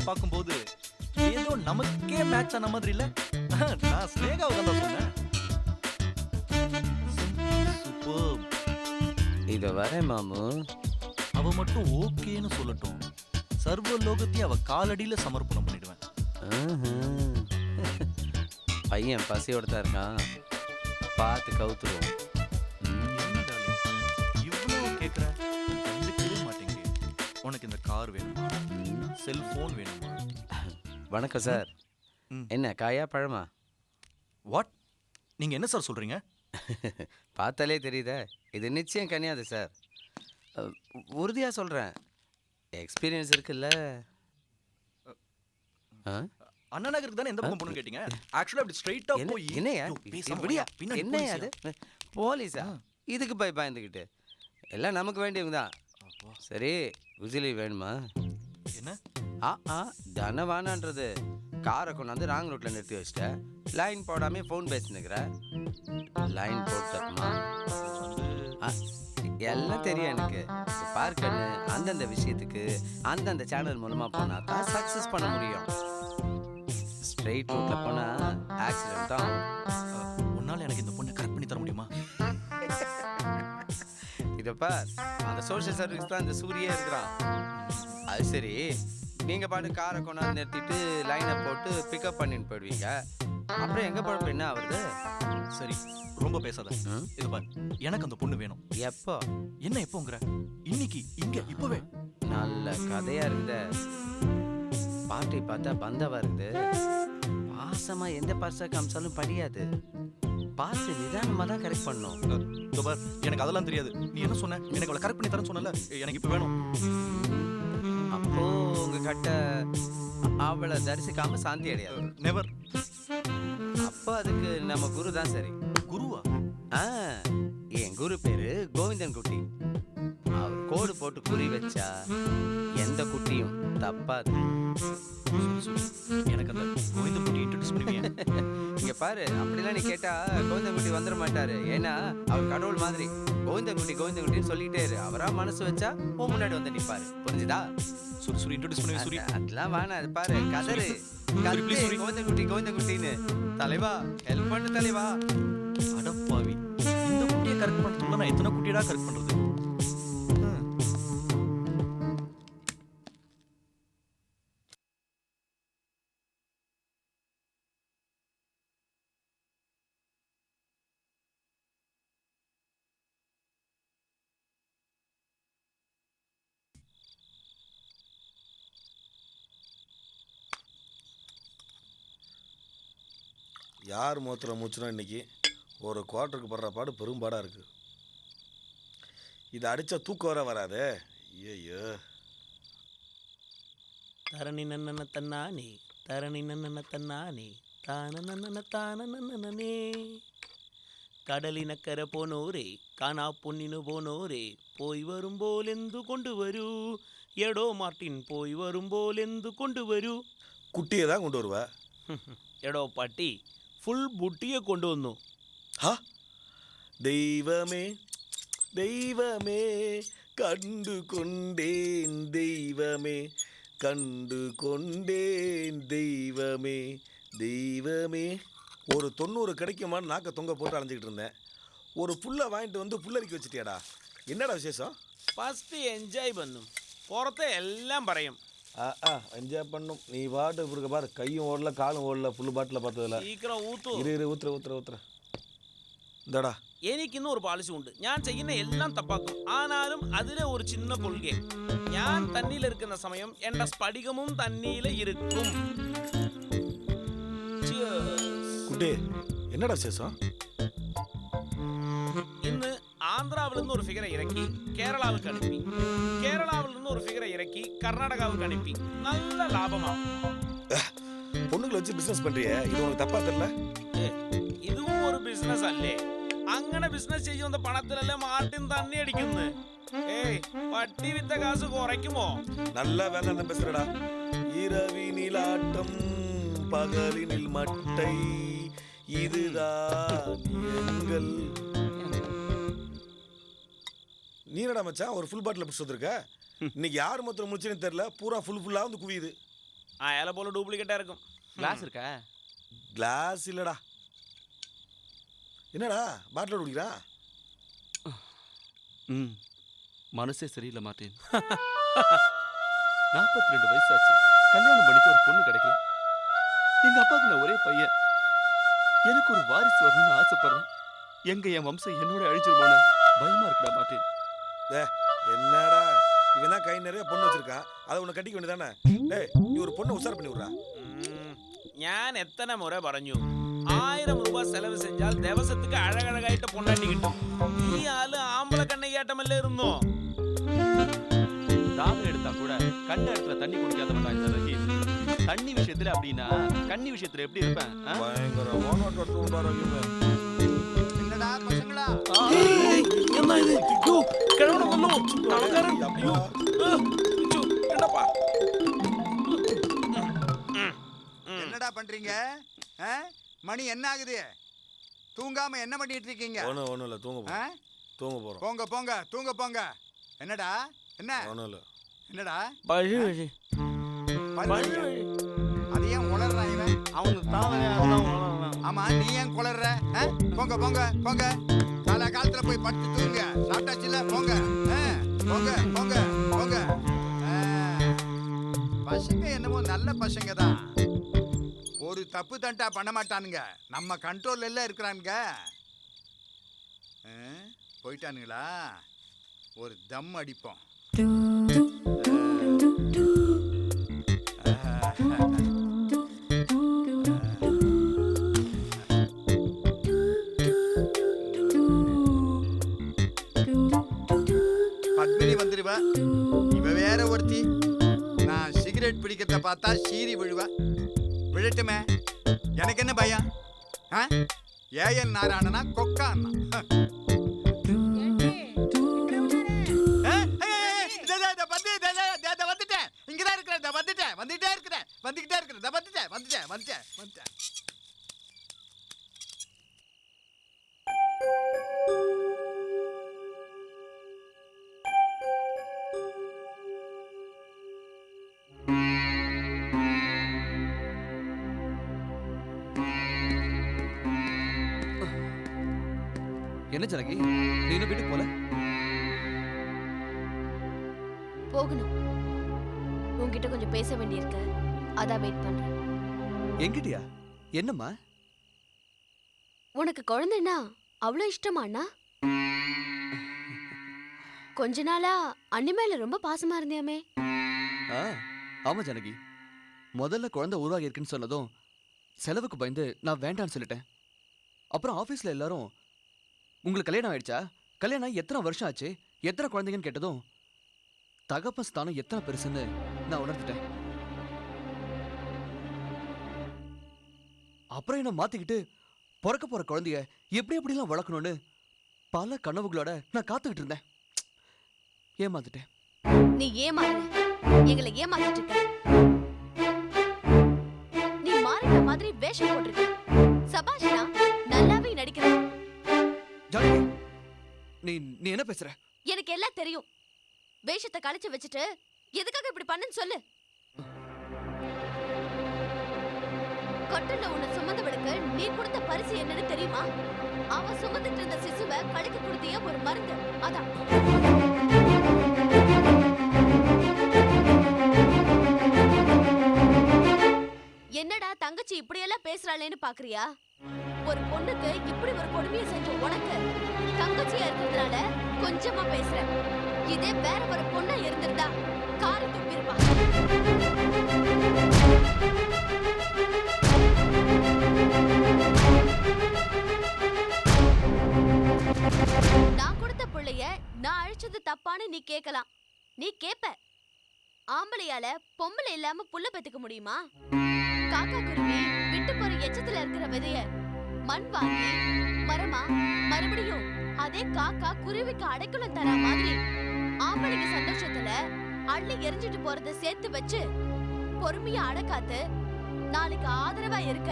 பார்க்கும்போது ஏதோ நமக்கே மேட்ச் ஆன மாதிரி இல்ல. நான் ஸ்னேகாவை தான் சொன்னேன். சூப்பர். இத வரேன் மாமு. அவ மட்டும் ஓகேன்னு சொல்லட்டும், சர்வ லோகத்தையும் அவ காலடியில சமர்ப்பணம் பண்ணிடுவேன். பையன் பசியோட தான் இருக்கான், பார்த்து கவுத்துருவோம். இவ்வளவு கேட்குற, கண்டுக்கவே மாட்டேங்க. உனக்கு இந்த கார் வேணுமா, செல்போன் வேணுமா? வணக்கம் சார். என்ன காயா பழமா? வாட்? நீங்க என்ன சார் சொல்றீங்க? பார்த்தாலே தெரியுதே, இது நிச்சயம் கனியாது சார். உறுதியாக சொல்கிறேன், எக்ஸ்பீரியன்ஸ் இருக்குல்ல. அண்ணா நகருக்கு தானே எந்த பக்கம் போகணும்னு கேட்டீங்க? ஆக்சுவலா அப்படி ஸ்ட்ரைட்டா போய் என்னையா என்ன அது போலீஸா? இதுக்கு போய் பயந்துக்கிட்டு எல்லாம் நமக்கு வேண்டியவங்க தான். சரி, விஜிலி வேணுமா? என்ன தனவானான்றது காரை கொண்டாந்து ராங் ரூட்ல நிறுத்தி வச்சிட்டேன். லைன் போடாமே ஃபோன் பேசினுக்கிற. லைன் போட்டுமா? எல்லாம் தெரியும் எனக்கு. பார்க்கன்னு அந்தந்த விஷயத்துக்கு அந்தந்த சேனல் மூலமா போனா தான் சக்சஸ் பண்ண முடியும். ஸ்ட்ரெயிட் ரூட்ல போனா ஆக்சிடென்ட் தான். உன்னால எனக்கு இந்த பொண்ணை கரெக்ட் பண்ணி தர முடியுமா? இதப்பா அந்த சோஷியல் சர்வீஸ் தான் இந்த சூரியே இருக்கிறான். அது சரி, நீங்க பாட்டு காரை கொண்டாந்து நிறுத்திட்டு லைனை போட்டு பிக்கப் பண்ணிட்டு போயிடுவீங்க. அப்புறம் எங்க பழப்பம் என்ன ஆகுறது? சரி, ரொம்ப பேசாத. இது பாரு, எனக்கு அந்த பொண்ணு வேணும். எப்போ? என்ன எப்போங்கிற? இன்னைக்கு, இங்க, இப்பவே. நல்ல கதையா இருக்குது. பாட்டி பார்த்தா பந்தவா இருக்குது. பாசமா எந்த பர்சா காமிச்சாலும் படியாது. பார்த்து நிதானமா தான் கரெக்ட் பண்ணும். எனக்கு அதெல்லாம் தெரியாது. நீ என்ன சொன்ன? எனக்கு அவளை கரெக்ட் பண்ணி தரேன்னு சொன்னல. எனக்கு இப்ப வேணும். அப்போ உங்க கட்ட அவளை தரிசிக்காம சாந்தி அடையாது. நெவர். அப்போ அதுக்கு நம்ம குரு தான் சரி. குருவா? என் குரு பேரு கோவிந்தன் குட்டி. அவர் கோடு போட்டு குறி வச்சா எந்த குட்டியும் தப்பாது. எனக்கு அந்த கோவிந்தன் குட்டி இன்ட்ரோடியூஸ் பண்ணுவீங்க? இங்க பாரு, அப்படிலாம் நீ கேட்டா கோவிந்தன் குட்டி வந்துட மாட்டாரு. ஏன்னா அவர் கடவுள் மாதிரி. கோவிந்தன் குட்டின்னு சொல்லிட்டே இரு. அவரா மனசு வச்சா உன் முன்னாடி வந்து நிப்பாரு. புரிஞ்சுதா? சூரி இன்ட்ரோடியூஸ் பண்ணுவீங்க. சூரி அதெல்லாம் வேணாம். அது பாரு, கதறு கோவிந்தன் குட்டின்னு. தலைவா ஹெல்ப் பண்ணு தலைவா. அடப்பாவி, இந்த குட்டியை கரெக்ட் பண்ண நான் எத்தனை குட்டியடா கரெக்ட் பண்றது? யார் மூத்திர மூச்சுனா இன்னைக்கு ஒரு குவார்ட்டருக்கு படுற பாடு பெரும்பாடாக இருக்குது. இதை அடித்தா தூக்கம் வர வராதே. ஐயோ. தரணி நன்னன தன்னானே, தரணி நன்னன தன்னானே, தான நன்னன தான நன்னனே. കടലിനക്കര പോനോരേ, കാണാ പൊന്നിനു പോനോരേ, പോയി വരുമ്പോൾ എന്തു കൊണ്ടുവരൂ, എടോ മാർട്ടിൻ പോയി വരുമ്പോൾ എന്തു കൊണ്ടുവരൂ. കുട്ടിയെ தான் கொண்டு வருவா. എടോ പട്ടി, ഫുൾ ബുട്ടിയെ കൊണ്ടുവന്നു. ദൈവമേ ദൈവമേ കണ്ടു കൊണ്ടേൻ ദൈവമേ കണ്ടു കൊണ്ടേൻ ദൈവമേ ദൈവമേ. ஒரு 90 கிடைக்குமான்னு நாக்க தொங்க போட்டு அலைஞ்சிக்கிட்டு இருந்தேன். ஒரு புல்லை வாங்கிட்டு வந்து புல்லரிக்க வச்சுட்டியாடா. என்னடா விசேஷம்? ഫസ്റ്റ് എൻജോയ് പന്നും, പുറത്തെ എല്ലാം പറയും. என்ஜாய் பண்ணும். நீ பாட்டு இருக்க பாரு, கையும் ஓடல காலும் ஓடல புல்லு பாட்டில் பார்த்ததில்ல. சீக்கிரம் ஊத்து. இரு ஊத்துற இந்தடா. എനിക്കിന്ന് ഒരു പാളിച്ചു ഉണ്ട്. ഞാൻ ചെയ്യുന്ന എല്ലാം തപ്പാക്കും. ആനാലും അതിലെ ഒരു ചിന്ന കൊள்கை, ഞാൻ തന്നിലിരിക്കുന്ന സമയം എന്റെ സ്ഫടികമും തന്നിയിലെ ഇരിക്കും. குட்டி, என்னடா விசேஷம்? ഇന്ന് ആന്ധ്രാവിൽ നിന്ന് ഒരു ഫിഗറെ ഇറക്കി കേരളാവുக்கு அனுப்பி, കേരളാവിൽ നിന്ന് ഒരു ഫിഗറെ ഇറക്കി കർണാടകാவுக்கு அனுப்பி நல்ல லாபமாகும். பொண்ணுங்களை வச்சு பிசினஸ் பண்றியே, இது உனக்கு தப்பா தெரியல? இதுவும் ஒரு பிசினஸ் അല്ലേ? അങ്ങനെ ബിസിനസ് ചെയ്യുന്ന പണത്തിലല്ലേ മാർട്ടിൻ തന്നെ അടിക്കുന്നു. ഏയ്, പട്ടി വിത്ത കാശ് കുറയ്ക്കുമോ? நல்ல வேலை பேசுறடா. இரவினில் ஆட்டம் பகலினில் மட்டை, இதுதான் எங்கள். நீனடா மச்சான் ஒரு ஃபுல் பாட்டில் பிடிச்சி வந்துருக்க. இன்னைக்கு யார் மொத்தம் முடிச்சுன்னு தெரியல, பூரா ஃபுல்லாக வந்து குவியுது. இலை போல டூப்ளிகேட்டா இருக்கும். கிளாஸ் இருக்கா? கிளாஸ் இல்லடா. என்னடா பாட்டில் குடிக்கிறா? மனசே சரியில்லை மாட்டேன். 42 வயசாச்சு, கல்யாணம் பண்ணிக்க ஒரு பொண்ணு கிடைக்கல. எங்க அப்பாவுக்கு நான் ஒரே பையன். எனக்கு ஒரு வாரிசு வரணும்னு ஆசைப்படுறேன். எங்க என் வம்சம் என்னோட அழிச்சிருமோன்னு பயமா இருக்குடா மாட்டேன். என்னடா இவன் தான் கை நிறைய பொண்ணு வச்சிருக்கான், அதை உன்னை கட்டிக்க வேண்டியதானே? டேய், நீ ஒரு பொண்ணை உசார் பண்ணி விடுறா. ഞാൻ എത്ര മുറ പറഞ്ഞു 1000 രൂപ ചെലവ് செஞ்சால் ദിവസத்துக்கு அழகழகாயிட்ட பொண்டாட்டி கிட்டும். ഈ ആള് ആമ്പള കണ്ണയ്യാട്ടമല്ലേ ഇരുന്നോ? தாகம் எடுத்தா கூட கண்ட இடத்துல தண்ணி குடிக்காத மாட்டான் இந்த ரஹீம். தண்ணி விஷயத்துல அப்படின்னா கண்ணி விஷயத்துல எப்படி இருப்பேன்? பயங்கர ஓனோட்டத்து உண்டார இவன். என்னடா பசங்களா? என்ன இது? ஐயோ, கிழவன கொல்லும். நமக்காரன். ஐயோ. ஐயோ, என்னப்பா? என்னடா பண்றீங்க? மணி என்ன ஆகுது? தூங்காம என்ன பண்ணிட்டு இருக்கீங்க? ஒன்றும் இல்லை, தூங்க போகிறோம். தூங்க போகிறோம். போங்க போங்க, தூங்க போங்க. என்னடா? என்ன? ஒன்றும் இல்லை. என்னடா? பழி பல்லு. அது ஏன் உளறான் இவன்? அவனுக்கு தாவணை. ஆமா, நீ ஏன் குளற? போங்க போங்க போங்க. காலத்துல போய் படுத்து தூங்க. சாப்பிட்டாச்சுல, போங்க. போங்க போங்க போங்க. பசங்க என்னமோ நல்ல பசங்க தான். ஒரு தப்பு தண்டா பண்ண மாட்டானுங்க. நம்ம கண்ட்ரோல்ல எல்லாம் இருக்கிறானுங்க. போயிட்டானுங்களா? ஒரு தம் அடிப்போம். பத்மினி வந்துடுவா. இவ வேற ஒருத்தி. நான் சிகரெட் பிடிக்கிறத பார்த்தா சீறி விழுவா. விழட்டுமே, எனக்கு என்ன பயம்? ஏஎன் நாராயணனா கொக்கா அண்ணா. வந்துட்டேன், இங்கதான் இருக்கிறேன். வந்துட்டே இருக்கிறேன். என்ன ஜனகி, நீ இன்னும் வீட்டுக்கு போல? போகணும். உன்கிட்ட கொஞ்சம் பேச வேண்டியிருக்கு, அதான் வெயிட் பண்றேன். என்கிட்டயா? என்னம்மா? உனக்கு குழந்தைன்னா அவ்வளோ இஷ்டமாண்ணா? கொஞ்ச நாளா அண்ணி மேல ரொம்ப பாசமா இருந்தியாமே? ஆமா ஜனகி, முதல்ல குழந்தை உருவாகி இருக்குன்னு சொன்னதும் செலவுக்கு பயந்து நான் வேண்டான்னு சொல்லிட்டேன். அப்புறம் ஆபீஸ்ல எல்லாரும் உங்களுக்கு கல்யாணம் ஆயிடுச்சா, கல்யாணம் எத்தனை வருஷம் ஆச்சு, எத்தனை குழந்தைங்கன்னு கேட்டதும் தகப்பன் ஸ்தானம் எத்தனை பெருசுன்னு நான் உணர்ந்துட்டேன். அப்புறம் என்ன மாத்திக்கிட்டு பிறக்க போற குழந்தைய எப்படி எப்படிலாம் வளர்க்கணும்னு பல கனவுகளோட நான் காத்துக்கிட்டு இருந்தேன். ஏமாந்துட்டேன். நீ ஏமாறல, எங்களை ஏமாத்திட்டு இருக்க. நீ மாறின மாதிரி வேஷம் போட்டிருக்க. சபாஷ்னா நல்லாவே நடிக்கிற. ஜானகி, நீ நீ என்ன பேசுற? எனக்கு எல்லாம் தெரியும். வேஷத்தை கழிச்சு வச்சுட்டு எதுக்காக இப்படி பண்ணுன்னு சொல்லு. கொட்டல்ல உன்னை சுமந்தவளுக்கு நீ கொடுத்த பரிசு என்னன்னு தெரியுமா? அவ சுமந்துட்டு இருந்த சிசுவை கழிக்க கொடுத்திய ஒரு மருந்து. அதான் என்னடா தங்கச்சி இப்படியெல்லாம் பேசுறாளேன்னு பாக்குறியா? ஒரு பொண்ணுக்கு இப்படி ஒரு கொடுமையை செஞ்ச உனக்கு தங்கச்சியா இருக்கிறதுனால கொஞ்சமா பேசுற. இதே வேற ஒரு பொண்ணா இருந்திருந்தா காரி துப்பிருப்பா. நான் கொடுத்த புள்ளைய நான் அழிச்சது தப்பான்னு நீ கேட்கலாம். நீ கேப்ப, ஆம்பளையால பொம்பளை இல்லாம புள்ள பெத்துக்க முடியுமா? காக்கா குருவி விட்டு போற எச்சத்துல இருக்கிற விதைய மண் வாங்கி மரமா மறுபடியும் அதே காக்கா குருவிக்கு அடைக்கலம் தர மாதிரி ஆம்பளைங்க சந்தோஷத்துல அள்ளி எரிஞ்சிட்டு போறத சேர்த்து வச்சு பொறுமையா அடக்காத்து நாளைக்கு ஆதரவா இருக்க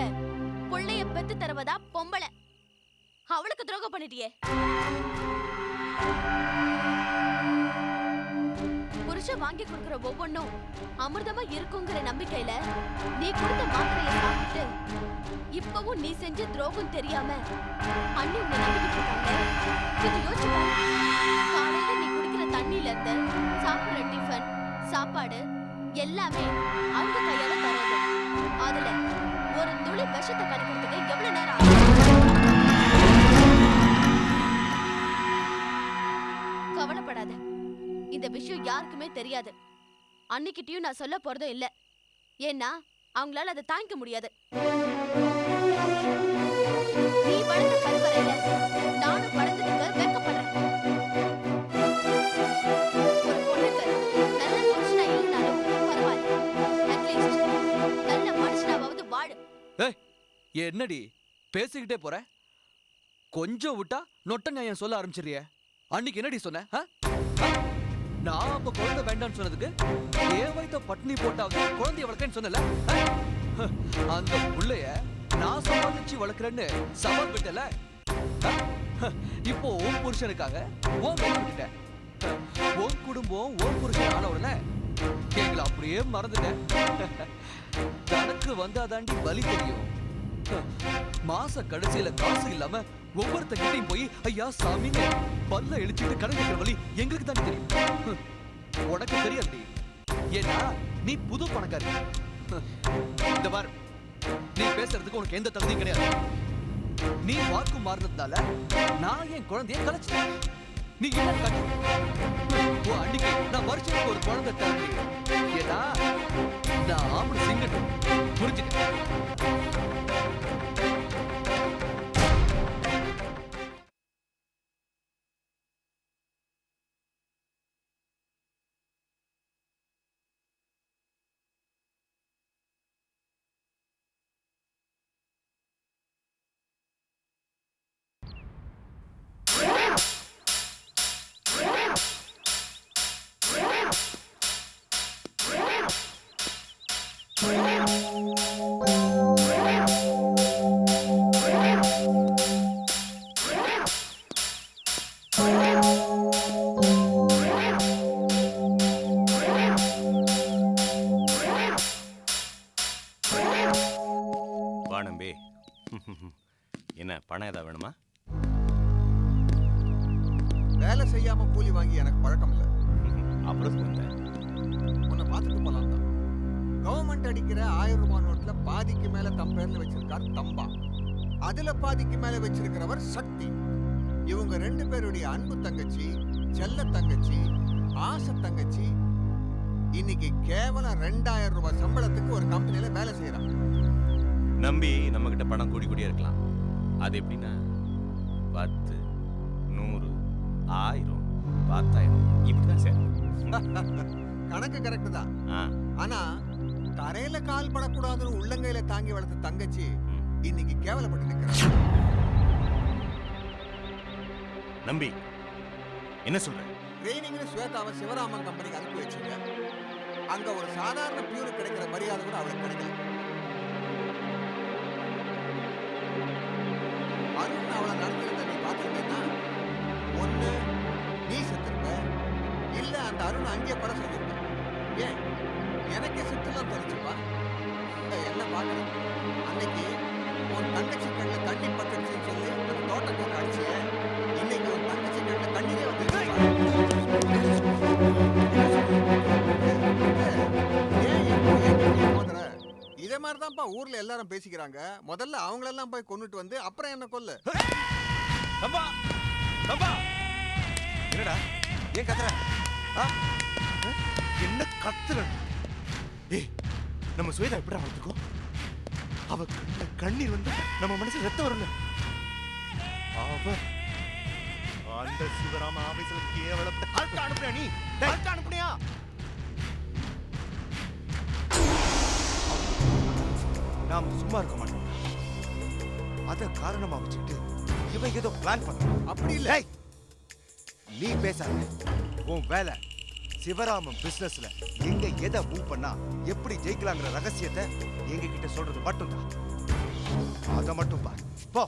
புள்ளைய பெத்து தருவதா பொம்பளை. அவளுக்கு துரோகம் பண்ணிட்டியே. புருஷ வாங்கி கொடுக்கிற ஒவ்வொன்னும் அமிர்தமா இருக்குங்கிற நம்பிக்கையில நீ கொடுத்த மாத்திரையை சாப்பிட்டு இப்பவும் நீ செஞ்ச துரோகம் தெரியாம அண்ணி உன்னை நம்பிக்கிட்டு இருக்காங்க. கொஞ்சம் யோசிச்சு பாரு. காலையில நீ குடிக்கிற தண்ணியில இருந்து சாப்பிடுற டிஃபன் சாப்பாடு எல்லாமே அவங்க கையால தரது. அதுல ஒரு துளி விஷத்தை கலக்கிறதுக்கு எவ்வளவு நேரம் ஆகும்? கவலைப்படாத, இந்த விஷயம் யாருக்குமே தெரியாது. அன்னிக்கிட்டயும் நான் சொல்ல போறதும் இல்ல. ஏன்னா அவங்களால அதை தாங்கிக்க முடியாது. நீ வளர்ந்த கருவறையில நானும் வளர்ந்ததுக்கு வெட்கப்படுறேன். ஒரு பொண்ணுக்கு நல்ல புருஷனா இல்லைனாலும் பரவாயில்ல, அட்லீஸ்ட் நல்ல மனுஷனாவது வாழு. என்னடி பேசிக்கிட்டே போற? கொஞ்சம் விட்டா நொட்ட நியாயம் சொல்ல ஆரம்பிச்சிருய. அன்னைக்கு என்னடி சொன்ன? நான் அப்ப குழந்தை வேண்டாம்னு சொன்னதுக்கு ஏவைத்த பட்னி போட்டாவது குழந்தைய வளர்க்கன்னு சொன்னல. அந்த புள்ளைய நான் சமாளிச்சு வளர்க்கறேன்னு சவால் விட்டல. இப்போ உன் புருஷனுக்காக உன் வேலை விட்டுட்ட. உன் குடும்பம் உன் புருஷன் ஆன உடனே எங்களை அப்படியே மறந்துட்டேன். தனக்கு வந்தாதாண்டி வலி தெரியும். மாச கடைசியில காசு இல்லாம ஒவ்வொருத்தங்கிட்டையும் போய் ஐயா சாமின்னு பல்ல இழிச்சிட்டு கடன் வைக்கிற வழி எங்களுக்கு தான் தெரியும். உனக்கு தெரியாது. ஏன்னா நீ புது பணக்காரி. இந்த வார நீ பேசுறதுக்கு உனக்கு எந்த தகுதியும் கிடையாது. நீ வாக்கு மாறினதுனால நான் என் குழந்தைய கலைச்சிட்டேன். நீ என்ன கட்டு அன்னைக்கு நான் வருஷத்துக்கு ஒரு குழந்தை தரேன். ஏன்னா நான் ஆம்பளை சிங்கட்டும் புரிஞ்சுக்க. வாணம்பே, என்ன பணம் ஏதாவது வேணுமா? வேலை செய்யாம கூலி வாங்கி எனக்கு பழக்கம் இல்லை. அப்புறம் உன்னை பார்த்துட்டு போலாம் தான். கவர்மெண்ட் அடிக்கிற 1000 ரூபாய் நோட்ல பாதிக்கு மேல தம் பேர்ல வச்சிருக்கார் தம்பா. அதுல பாதிக்கு மேல வச்சிருக்கிறவர் சக்தி. இவங்க 2 பேருடைய அன்பு தங்கச்சி, செல்ல தங்கச்சி, ஆசை தங்கச்சி இன்னைக்கு கேவலம் 2000 ரூபாய் சம்பளத்துக்கு ஒரு கம்பெனில வேலை செய்யறாங்க. நம்பி நம்ம கிட்ட பணம் கூடி கூடியே இருக்கலாம். அது எப்படின்னா 10, 100, 1000, 10,000 இப்படிதான் சேரும். கணக்கு கரெக்ட் தான். ஆனா தரையில கால் படக்கூடாதுன்னு உள்ளங்கையில தாங்கி வளர்த்த தங்கச்சி இன்னைக்கு கேவலப்பட்டு நிக்கிறாங்க. நம்பி என்ன சொல்ற? ட்ரைனிங்னு ஸ்வேதாவை சிவராமன் கம்பெனிக்கு அனுப்பி வச்சுங்க. அங்க ஒரு சாதாரண பியூனுக்கு கிடைக்கிற மரியாதை கூட அவளுக்கு கிடைக்கல. அருண் அவளை நடத்திருந்த நீ பார்த்துருந்தேன்னா ஒண்ணு நீ செத்துருப்ப, இல்ல அந்த அருண் அங்கேயே படம் செஞ்சிருப்ப. ஏன் எனக்கே சுற்றுலாம் தோணுச்சுப்பா. என்ன பாக்குறேன் அன்னைக்கு உன் தங்கச்சி கண்ணில் தண்ணி பட்டுச்சுன்னு சொல்லி அந்த தோட்டக்கார அடிச்சு இன்னைக்கு உன் தங்கச்சி கண்ணில் தண்ணீரே வந்து இதே மாதிரிதான்ப்பா ஊர்ல எல்லாரும் பேசிக்கிறாங்க. முதல்ல அவங்களெல்லாம் போய் கொன்னுட்டு வந்து அப்புறம் என்ன கொல்லு. என்னடா ஏன் கத்துற? என்ன கத்துற? ஏய், நம்ம சுவேதா எப்படி வளர்த்துக்கோ? அவ கண்ணீர் வந்து நம்ம மனசு ரத்தம் வரல. அவ அந்த சிவராம ஆபீஸ்ல கேவலப்பட்ட அல்ட்ட அனுப்புறியா? நீ அல்ட்ட அனுப்புறியா? நாம சும்மா இருக்க மாட்டோம். அத காரணமா வச்சுக்கிட்டு இவன் ஏதோ பிளான் பண்ண. அப்படி இல்லை. நீ பேசாத. உன் வேலை சிவராமன் பிசினஸ்ல எங்க எதை மூவ் பண்ணா எப்படி ஜெயிக்கலாங்கிற ரகசியத்தை எங்க கிட்ட சொல்றது மட்டும்தான். அத மட்டும் பாரு. போ.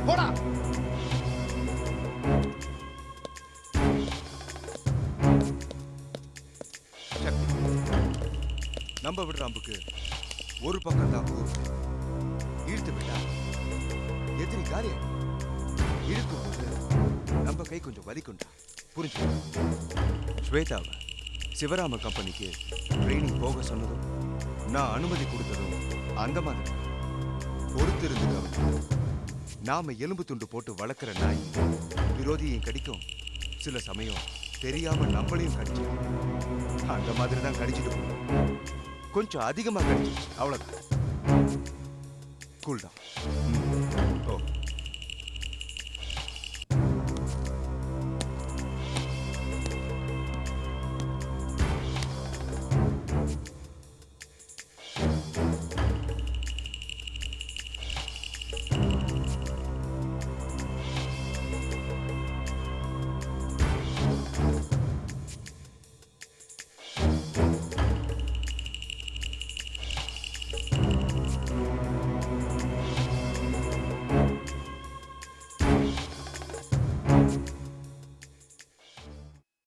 போடா. நம்ம விடுற அம்புக்கு ஒரு பக்கம் தான் போகுது. இழுத்து விட்டா எதிரி காரியம் இழுக்கும் போது நம்ம கை கொஞ்சம் வலிக்குண்டா. புரிஞ்சு? ஸ்வேதாவை சிவராம கம்பெனிக்கு ட்ரைனிங் போக சொன்னதும் நான் அனுமதி கொடுத்ததும் அந்த மாதிரி பொறுத்திருந்து கவனிக்கணும். நாம எலும்பு துண்டு போட்டு வளர்க்குற நாய் விரோதியையும் கடிக்கும், சில சமயம் தெரியாம நம்மளையும் கடிச்சு. அந்த மாதிரி தான் கடிச்சிட்டு போகும். கொஞ்சம் அதிகமாக கடிச்சிச்சு, அவ்வளோதான். கூல் தான். ஓ